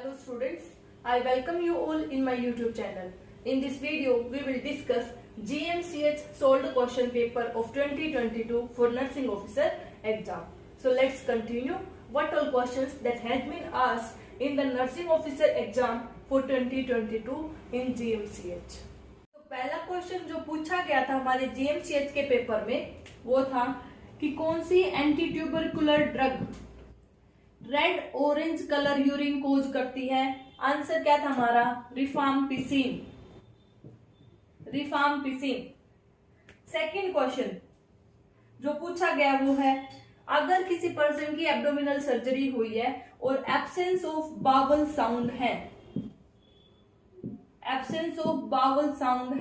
Hello students, I welcome you all in my YouTube channel. In this video, we will discuss GMCH solved question paper of 2022 for nursing officer exam. So let's continue what all questions that had been asked in the nursing officer exam for 2022 in GMCH. तो पहला question जो पूछा गया था हमारे GMCH के paper में वो था कि कौन सी anti tubercular drug red orange colour urine cause करती है। आंसर क्या था हमारा रिफाम्पिसिन। सेकंड क्वेश्चन जो पूछा गया वो है अगर किसी पर्सन की एब्डोमिनल सर्जरी हुई है और एब्सेंस ऑफ बावल साउंड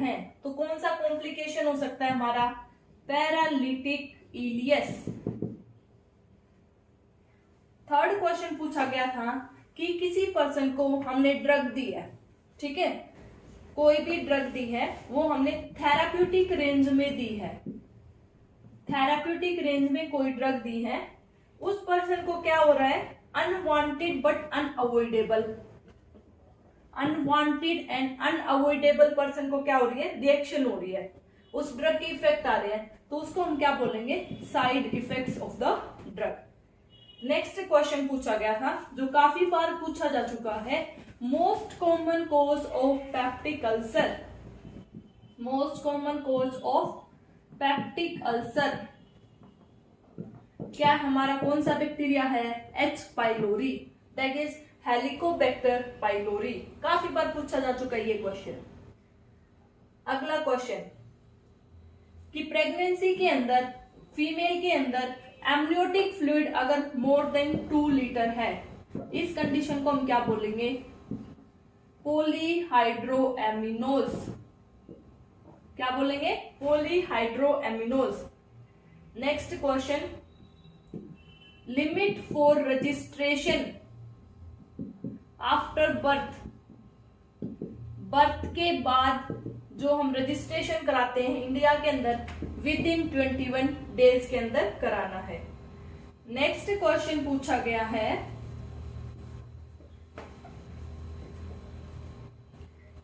है तो कौन सा कॉम्प्लिकेशन हो सकता है हमारा पैरालिटिक इलियस। थर्ड क्वेश्चन पूछा गया था कि किसी पर्सन को हमने ड्रग दी है, ठीक है, कोई भी ड्रग दी है वो हमने थेराप्यूटिक रेंज में दी है, थेराप्यूटिक रेंज में कोई ड्रग दी है, उस पर्सन को क्या हो रहा है अनवांटेड बट अनअवॉइडेबल पर्सन को क्या हो रही है रिएक्शन हो रही है, उस ड्रग के इफेक्ट आ रहे हैं तो उसको हम क्या बोलेंगे side effects of the drug. Next question पूछा गया था जो काफी बार पूछा जा चुका है most common cause of peptic ulcer क्या हमारा कौन सा बैक्टीरिया है H pylori that is Helicobacter pylori. काफी बार पूछा जा चुका है ये क्वेश्चन। अगला क्वेश्चन कि प्रेगनेंसी के अंदर फीमेल के अंदर एमनियोटिक फ्लूइड अगर मोर देन 2 लीटर है इस कंडीशन को हम क्या बोलेंगे पॉलीहाइड्रोएमिनोज। क्या बोलेंगे polyhydramnios. Next question limit for registration after birth के बाद जो हम रजिस्ट्रेशन कराते हैं इंडिया के अंदर विद इन 21 डेज के अंदर कराना है। नेक्स्ट क्वेश्चन पूछा गया है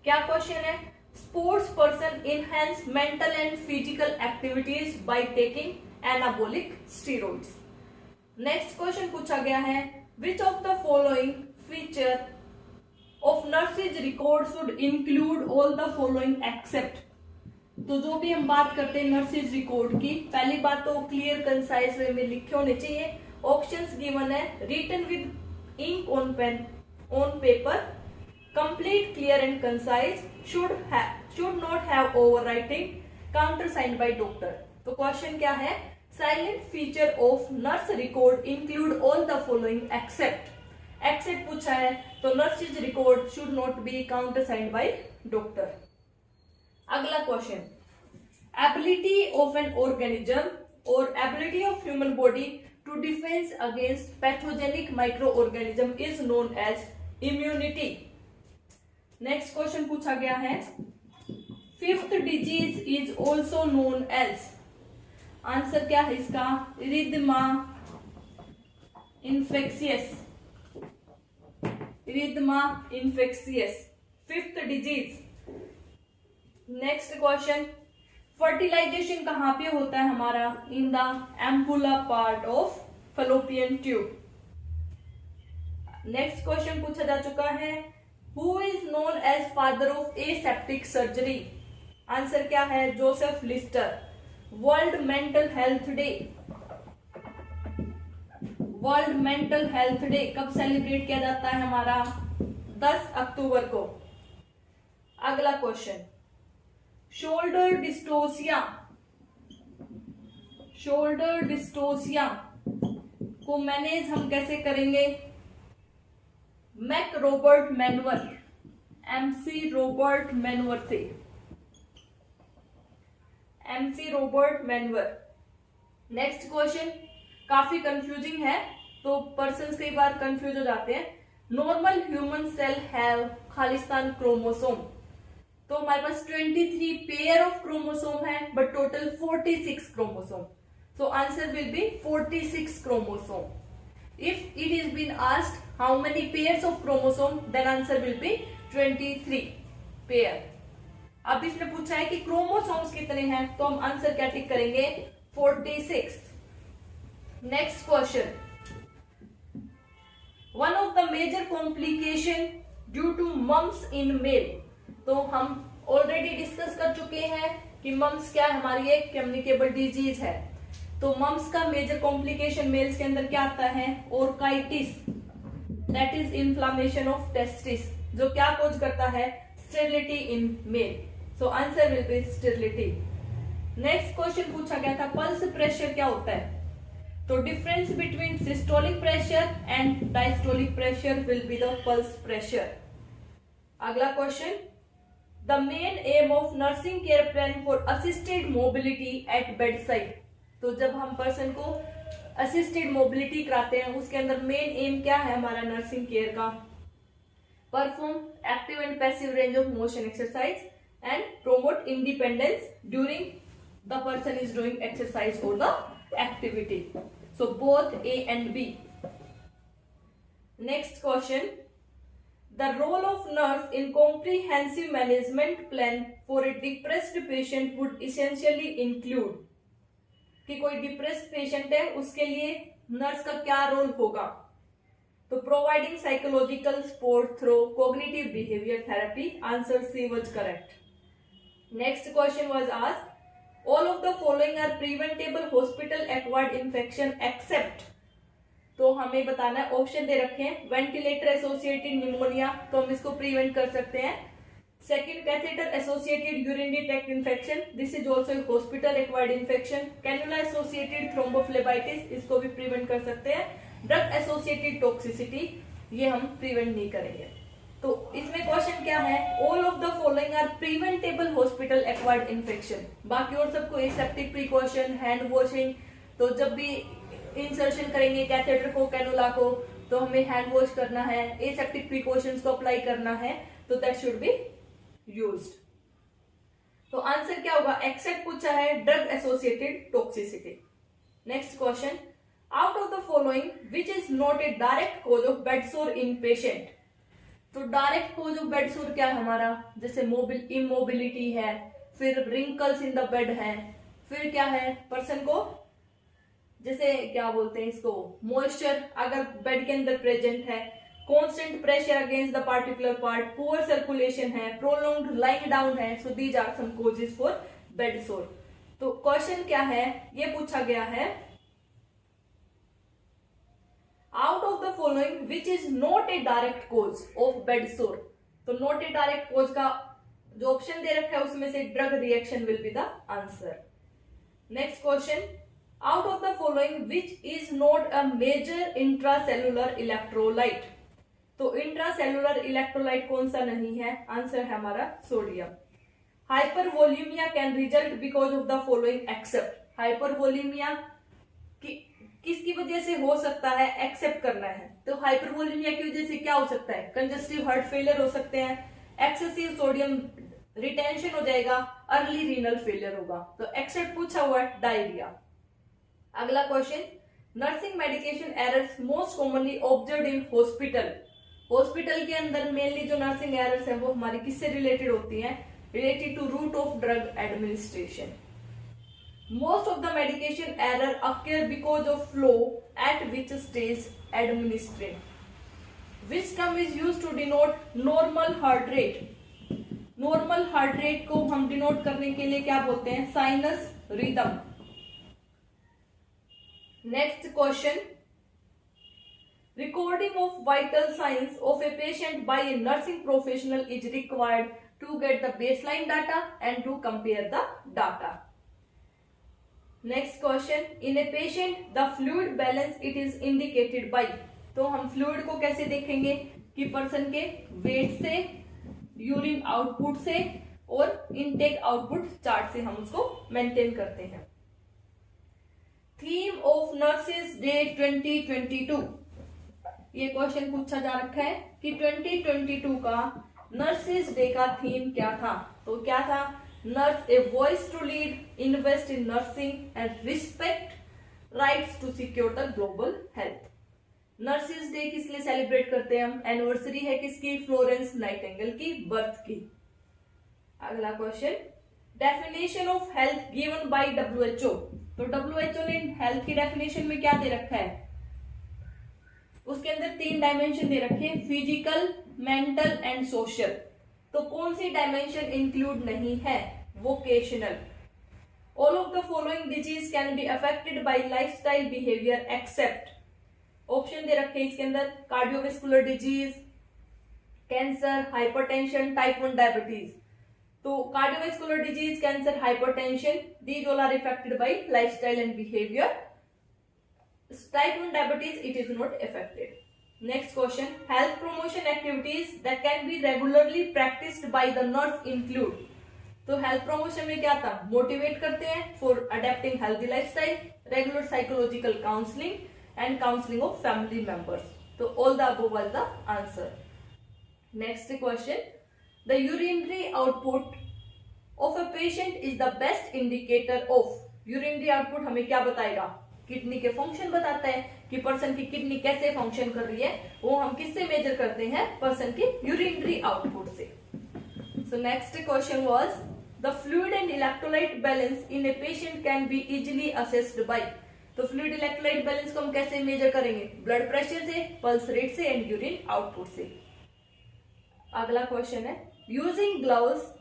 क्या क्वेश्चन है sports person enhance mental and physical activities by taking anabolic steroids. Next question पूछा गया है which of the following feature of nurses record should include all the following accept. तो जो भी हम बात करते हैं नर्सेज रिकॉर्ड की पहली बात तो क्लियर कंसाइज वे में लिखे होने चाहिए। ऑप्शंस गिवन है written with ink on pen on paper complete clear and concise should not have overwriting counter signed by doctor. तो क्वेश्चन क्या है salient feature of nurse record include all the following except पूछा है तो nurses record should not be counter signed by doctor. अगला question ability of an organism और ability of human body to defense against pathogenic micro organism is known as immunity. Next question पूछा गया है fifth disease is also known as. Answer क्या है इसका erythema infectious fifth disease. Next question fertilisation कहां पे होता है हमारा in the ampulla part of fallopian tube. Next question पूछा जा चुका है who is known as father of aseptic surgery. Answer क्या है Joseph Lister. World mental health day कब सेलिब्रेट किया जाता है हमारा 10 अक्टूबर को। अगला क्वेश्चन शोल्डर डिस्टोसिया को मैनेज हम कैसे करेंगे Mac Robert manual MC Robert manual. Next question काफी कंफ्यूजिंग है तो पर्सन्स कई बार कंफ्यूज हो जाते हैं। नॉर्मल ह्यूमन सेल हैव खालिस्तान क्रोमोसोम तो हमारे पास 23 पेयर ऑफ क्रोमोसोम है but total 46 chromosome. So answer will be 46 chromosome. If it is been asked how many pairs of chromosome, then answer will be 23 pair. अब इसने पूछा है कि क्रोमोसोम्स कितने हैं, तो हम आंसर क्या टिक करेंगे, 46। Next question, one of the major complication due to mumps in male. तो हम ऑलरेडी डिस्कस कर चुके हैं कि मम्स क्या है, हमारी एक कम्युनिकेबल डिजीज है। तो मम्स का मेजर कॉम्प्लिकेशन मेल्स के अंदर क्या आता है, orchitis, that is inflammation of testis, जो क्या कॉज करता है, sterility in male. So answer will be sterility. Next question पूछा गया था, पल्स प्रेशर क्या होता है, तो difference between systolic pressure and diastolic pressure will be the pulse pressure. अगला question, the main aim of nursing care plan for assisted mobility at bed side. तो जब हम पर्सन को असिस्टेड मोबिलिटी कराते हैं, उसके अंदर मेन एम क्या है हमारा नर्सिंग केयर का, perform active and passive range of motion exercise and promote independence during the person is doing exercise और the activity. So both A and B. Next question, the role of nurse in comprehensive management plan for a depressed patient would essentially include, कि कोई depressed patient है उसके लिए nurse का क्या role होगा, तो providing psychological support through cognitive behaviour therapy, answer she was correct. Next question was asked, all of the following are preventable hospital acquired infection except, तो हमें बताना है, ऑप्शन दे रखे हैं, वेंटिलेटर एसोसिएटेड निमोनिया, तो हम इसको प्रिवेंट कर सकते हैं। Second, catheter associated urinary tract infection, this is also hospital acquired infection. Cannula associated thrombophlebitis, इसको भी प्रिवेंट कर सकते हैं। ड्रग एसोसिएटेड टॉक्सिसिटी, ये हम प्रिवेंट नहीं करेंगे। तो इसमें क्वेश्चन क्या है, all of the following are preventable hospital acquired infection, बाकी और सबको एसेप्टिक प्रिकॉशन, हैंड वॉशिंग, तो जब भी इंसर्शन करेंगे कैथेटर को, कैनुला को, तो हमें हैंड वॉश करना है, एसेप्टिक प्रिकॉशंस को अप्लाई करना है, तो दैट शुड बी यूज्ड। तो आंसर क्या होगा, एक्सेप्ट पूछा है, drug associated toxicity. Next question, out of the following which is not a direct cause of bed sore in patient. तो direct cause of bed sore क्या है हमारा, जैसे इमोबिलिटी है, फिर रिंकल्स इन द बेड है, फिर क्या है, पर्सन को जैसे क्या बोलते हैं इसको, मॉइस्चर अगर बेड के अंदर प्रेजेंट है, constant pressure against the particular part, poor circulation है, प्रोलॉन्ग्ड लाइंग डाउन है, so these are some causes for bed sore. तो क्वेश्चन क्या है, ये पूछा गया है, out of the following which is not a direct cause of bed sore. तो नॉट ए डायरेक्ट कॉज का जो ऑप्शन दे रखा है उसमें से drug reaction will be the answer. Next question, out of the following which is not a major intracellular electrolyte. तो intracellular electrolyte कौन सा नहीं है, आंसर है हमारा sodium. Hypervolaemia can result because of the following except. Hypervolaemia किसकी वजह से हो सकता है, एक्सेप्ट करना है। तो हाइपरवोल्यूमिया की वजह से क्या हो सकता है, कंजस्टिव हार्ट फेलियर हो सकते हैं, एक्सेसिव सोडियम रिटेंशन हो जाएगा, अर्ली रीनल फेलियर होगा। तो एक्सेप्ट पूछा हुआ है, डायरिया। अगला question, nursing medication errors most commonly observed in hospital. Hospital के अंदर मेनली जो नर्सिंग एरर्स है वो हमारी किससे रिलेटेड होती हैं, related to route of drug administration. Most of the medication error occur because of flow at which stage administering. Which term is used to denote normal heart rate? Normal heart rate को हम denote करने के लिए क्या बोलते हैं, sinus rhythm. Next question, recording of vital signs of a patient by a nursing professional is required to get the baseline data and to compare the data. Next question, in a patient the fluid balance it is indicated by. तो हम fluid को कैसे देखेंगे कि person के wait से, urine output से और इनटेक आउटपुट चार्ट से हम उसको मेंटेन करते हैं। थीम ऑफ नर्सेस डे 2022, ये क्वेश्चन पूछा जा रखा है कि 2022 का नर्सेस डे का थीम क्या था। तो क्या था, nurse a voice to lead, invest in nursing and respect rights to secure the global health. Nurses day किस लिए सेलिब्रेट करते हैं हम? एनिवर्सरी है किसकी? फ्लोरेंस नाइटिंगेल की बर्थ की। अगला question, definition of health given by WHO। तो WHO ने हेल्थ की डेफिनेशन में क्या दे रखा है? उसके अंदर 3 डायमेंशन दे रखे हैं, फिजिकल, मेंटल एंड सोशल। तो कौन सी डायमेंशन इंक्लूड नहीं है? Vocational. All of the following disease can be affected by lifestyle behaviour except. Option दे रखे हैं इसके अंदर, cardiovascular disease, cancer, hypertension, type 1 diabetes. तो cardiovascular disease, cancer, hypertension, these all are affected by lifestyle and behavior. Type 1 diabetes, it is not affected. Next question, health promotion activities that can be regularly practiced by the nurse include। तो health promotion में क्या था? Motivate करते हैं for adapting healthy lifestyle, regular psychological counselling and counselling of family members. तो all the above was the answer. Next question, the urinary output of a patient is the best indicator of. Urinary output हमें क्या बताएगा? Kidney के function बताता है कि person की kidney कैसे फंक्शन कर रही है, वो हम किससे मेजर करते हैं? पर्सन की यूरिनरी आउटपुट से। So next question was, the fluid and electrolyte balance in a patient can be easily assessed by. तो फ्लूइड इलेक्ट्रोलाइट बैलेंस को हम कैसे मेजर करेंगे? ब्लड प्रेशर से, पल्स रेट से एंड यूरिन आउटपुट से। अगला क्वेश्चन है, using gloves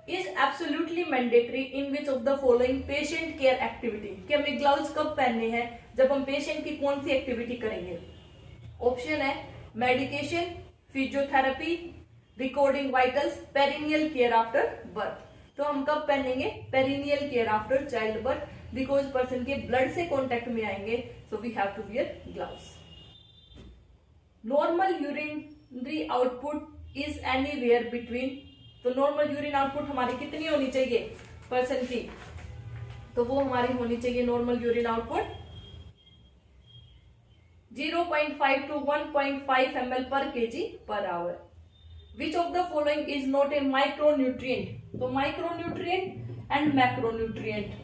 is absolutely mandatory in which of the following patient care activity. कि हमें ग्लव्स कब पहनने हैं? जब हम पेशेंट की कौन सी एक्टिविटी करेंगे? ऑप्शन है medication, physiotherapy, recording vitals, perineal care after birth. तो हम कब पहनेंगे? Perineal care after child birth, because person के ब्लड से कॉन्टेक्ट में आएंगे, so we have to wear gloves. Normal urinary output is anywhere between. तो नॉर्मल यूरिन आउटपुट हमारी कितनी होनी चाहिए पर्सन की? तो वो हमारी होनी चाहिए normal urine output 0.5 to 1.5 ml per kg per hour. Which of the following is not a micronutrient? तो माइक्रोन्यूट्रिएंट एंड मैक्रोन्यूट्रिएंट।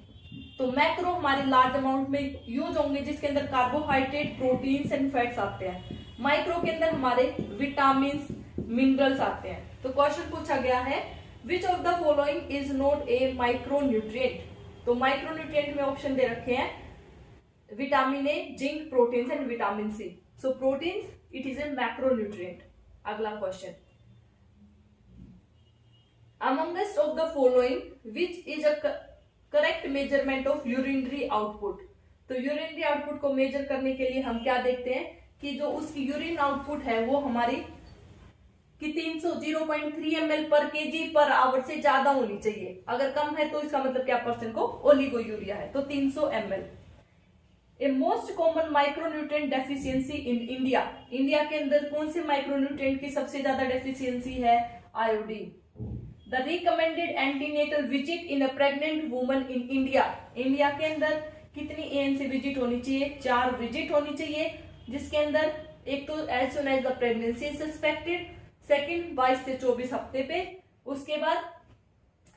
तो मैक्रो हमारे लार्ज अमाउंट में यूज होंगे जिसके अंदर कार्बोहाइड्रेट, प्रोटीन्स एंड फैट्स आते हैं। माइक्रो के अंदर हमारे विटामिन, मिनरल्स आते हैं। तो क्वेश्चन पूछा गया है, which of the following is not a micronutrient. तो माइक्रोन्यूट्रिएंट में ऑप्शन दे रखे हैं vitamin A, zinc, proteins and vitamin C. So proteins, it is a macronutrient. अगला question, amongst of the following which is a correct measurement of urinary output। तो urinary output को major करने के लिए हम क्या देखते हैं कि जो उसकी यूरिन आउटपुट है वो हमारी कि 0.3 ml पर केजी पर आवर से ज्यादा होनी चाहिए। अगर कम है तो इसका मतलब क्या पर्सन को ओलिगोयूरिया है, तो 300 ml। A most common micronutrient deficiency in India. India के अंदर कौन से माइक्रोन्यूट्रिएंट की सबसे ज्यादा डेफिशिएंसी है? Iodine. The recommended antenatal visit in a pregnant woman in India। India के अंदर कितनी ANC विजिट होनी चाहिए? 4 विजिट होनी चाहिए, जिसके अंदर एक तो as soon as the pregnancy suspected, second 22 से 24 हफ्ते पे, उसके बाद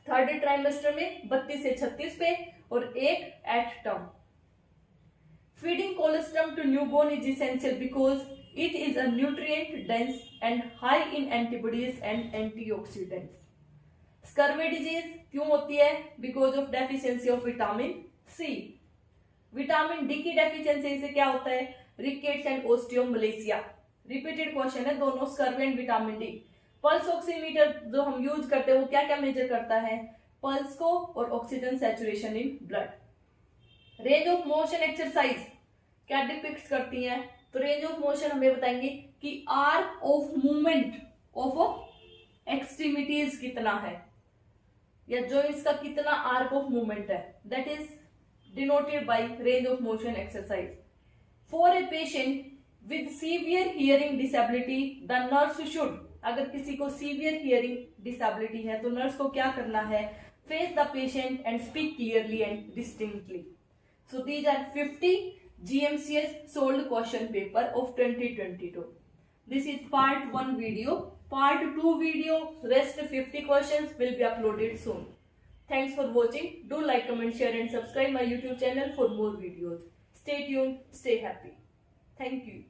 थर्ड ट्राइमेस्टर में 32 से 36 पे, और एक at term. Feeding colostrum to newborn is essential because it is a nutrient dense and high in antibodies and antioxidants. Scurvy disease क्यों होती है? Because of deficiency of vitamin C. Vitamin D की deficiency से क्या होता है? Rickets and osteomalacia. Repeated question है दोनों, scurvy and vitamin D. Pulse oximeter जो हम यूज करते हैं वो क्या क्या मेजर करता है? पल्स को और oxygen saturation in blood. Range of motion exercise क्या डिपिक्ट करती है? तो रेंज ऑफ मोशन हमें बताएंगे कि arc of movement of extremities कितना है, या जॉइंट्स का कितना आर्क ऑफ मूवमेंट है, that is denoted by range of motion exercise. For a patient with severe hearing disability the nurse should. अगर किसी को सीवियर हियरिंग डिसेबिलिटी है तो नर्स को क्या करना है? Face the patient and speak clearly and distinctly. So these are 50 GMCS solved question paper of 2022. This is part 1 video. Part 2 video, rest 50 questions will be uploaded soon. Thanks for watching. Do like, comment, share and subscribe my YouTube channel for more videos. Stay tuned, stay happy. Thank you.